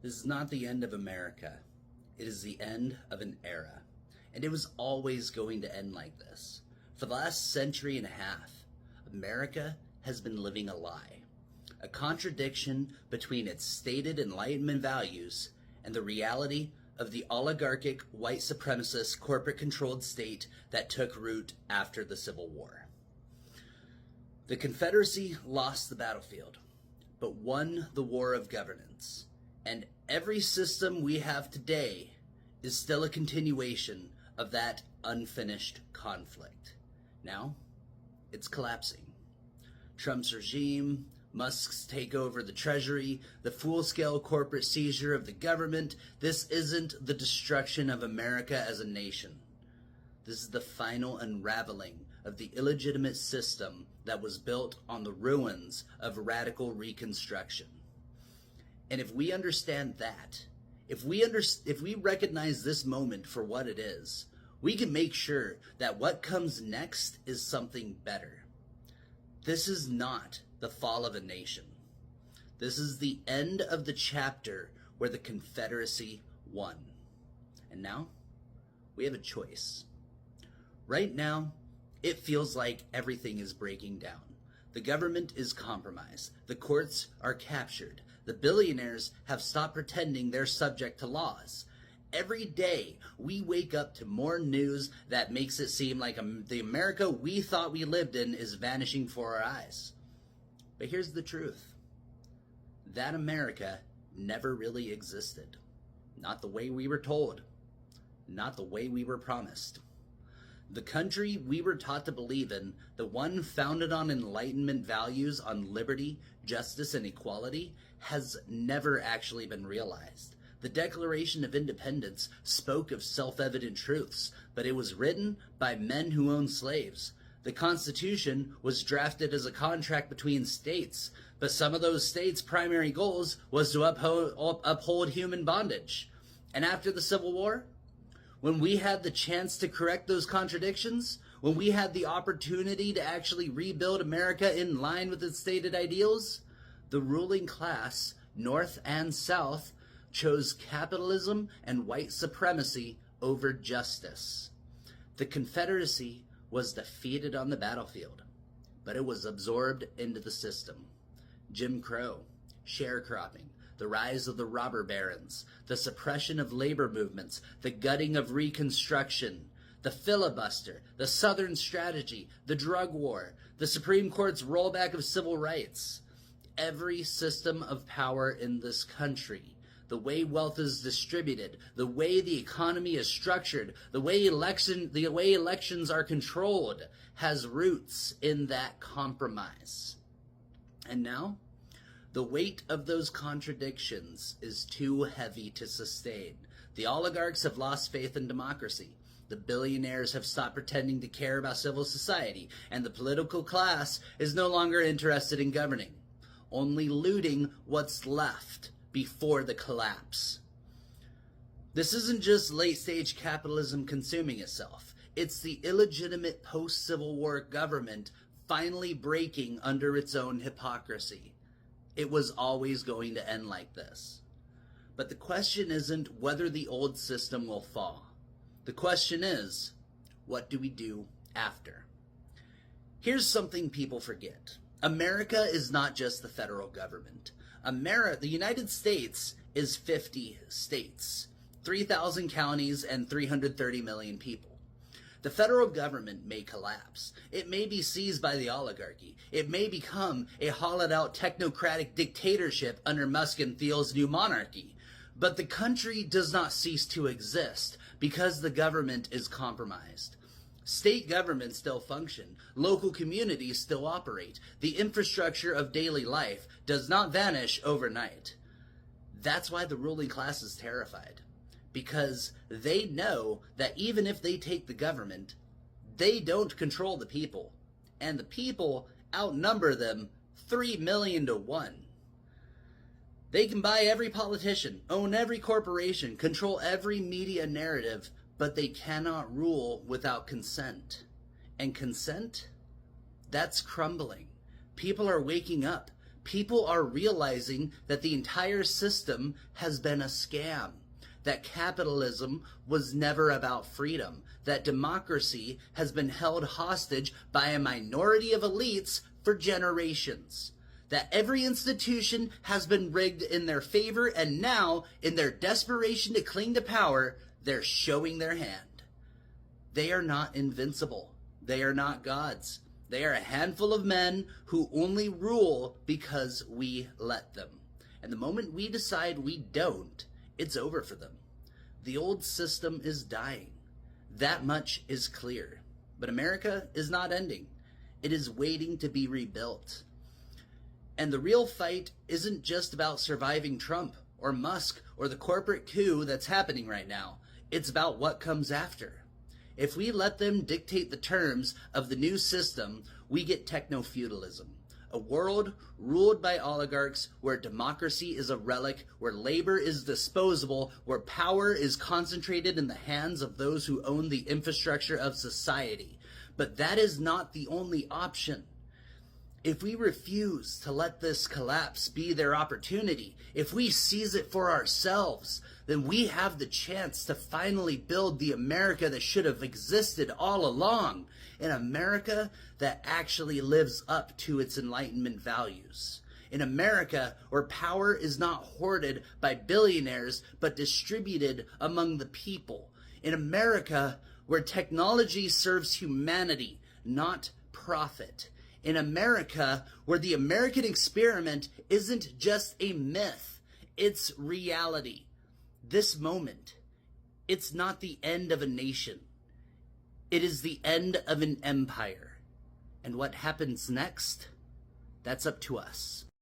This is not the end of America. It is the end of an era. And it was always going to end like this. For the last century and a half, America has been living a lie. A contradiction between its stated Enlightenment values and the reality of the oligarchic, white supremacist, corporate-controlled state that took root after the Civil War. The Confederacy lost the battlefield, but won the war of governance. And every system we have today is still a continuation of that unfinished conflict. Now, it's collapsing. Trump's regime, Musk's takeover of the Treasury, the full-scale corporate seizure of the government, this isn't the destruction of America as a nation. This is the final unraveling of the illegitimate system that was built on the ruins of radical Reconstruction. And if we understand that, if we recognize this moment for what it is, we can make sure that what comes next is something better. This is not the fall of a nation. This is the end of the chapter where the Confederacy won. And now, we have a choice. Right now, it feels like everything is breaking down. The government is compromised. The courts are captured. The billionaires have stopped pretending they're subject to laws. Every day, we wake up to more news that makes it seem like the America we thought we lived in is vanishing before our eyes. But here's the truth. That America never really existed. Not the way we were told. Not the way we were promised. The country we were taught to believe in, the one founded on Enlightenment values on liberty, justice, and equality, has never actually been realized. The Declaration of Independence spoke of self-evident truths, but it was written by men who owned slaves. The Constitution was drafted as a contract between states, but some of those states' primary goals was to uphold human bondage. And after the Civil War, when we had the chance to correct those contradictions, when we had the opportunity to actually rebuild America in line with its stated ideals, the ruling class, North and South, chose capitalism and white supremacy over justice. The Confederacy was defeated on the battlefield, but it was absorbed into the system. Jim Crow, sharecropping, the rise of the robber barons, the suppression of labor movements, the gutting of Reconstruction, the filibuster, the Southern strategy, the drug war, the Supreme Court's rollback of civil rights. Every system of power in this country, the way wealth is distributed, the way the economy is structured, the way elections are controlled, has roots in that compromise. And now, the weight of those contradictions is too heavy to sustain. The oligarchs have lost faith in democracy. The billionaires have stopped pretending to care about civil society, and the political class is no longer interested in governing, only looting what's left before the collapse. This isn't just late-stage capitalism consuming itself. It's the illegitimate post-Civil War government finally breaking under its own hypocrisy. It was always going to end like this. But the question isn't whether the old system will fall. The question is, what do we do after? Here's something people forget. America is not just the federal government. The United States is 50 states, 3,000 counties, and 330 million people. The federal government may collapse. It may be seized by the oligarchy. It may become a hollowed-out technocratic dictatorship under Musk and Thiel's new monarchy. But the country does not cease to exist because the government is compromised. State governments still function. Local communities still operate. The infrastructure of daily life does not vanish overnight. That's why the ruling class is terrified. Because they know that even if they take the government, they don't control the people. And the people outnumber them 3 million to 1. They can buy every politician, own every corporation, control every media narrative, but they cannot rule without consent. And consent? That's crumbling. People are waking up. People are realizing that the entire system has been a scam, that capitalism was never about freedom, that democracy has been held hostage by a minority of elites for generations, that every institution has been rigged in their favor, and now, in their desperation to cling to power, they're showing their hand. They are not invincible. They are not gods. They are a handful of men who only rule because we let them. And the moment we decide we don't, it's over for them. The old system is dying. That much is clear. But America is not ending. It is waiting to be rebuilt. And the real fight isn't just about surviving Trump or Musk or the corporate coup that's happening right now. It's about what comes after. If we let them dictate the terms of the new system, we get techno-feudalism. A world ruled by oligarchs where democracy is a relic, where labor is disposable, where power is concentrated in the hands of those who own the infrastructure of society. But that is not the only option. If we refuse to let this collapse be their opportunity, if we seize it for ourselves, then we have the chance to finally build the America that should have existed all along, an America that actually lives up to its Enlightenment values. In America where power is not hoarded by billionaires but distributed among the people. In America where technology serves humanity, not profit. In America where the American experiment isn't just a myth, it's reality. This moment, it's not the end of a nation. It is the end of an empire. And what happens next? That's up to us.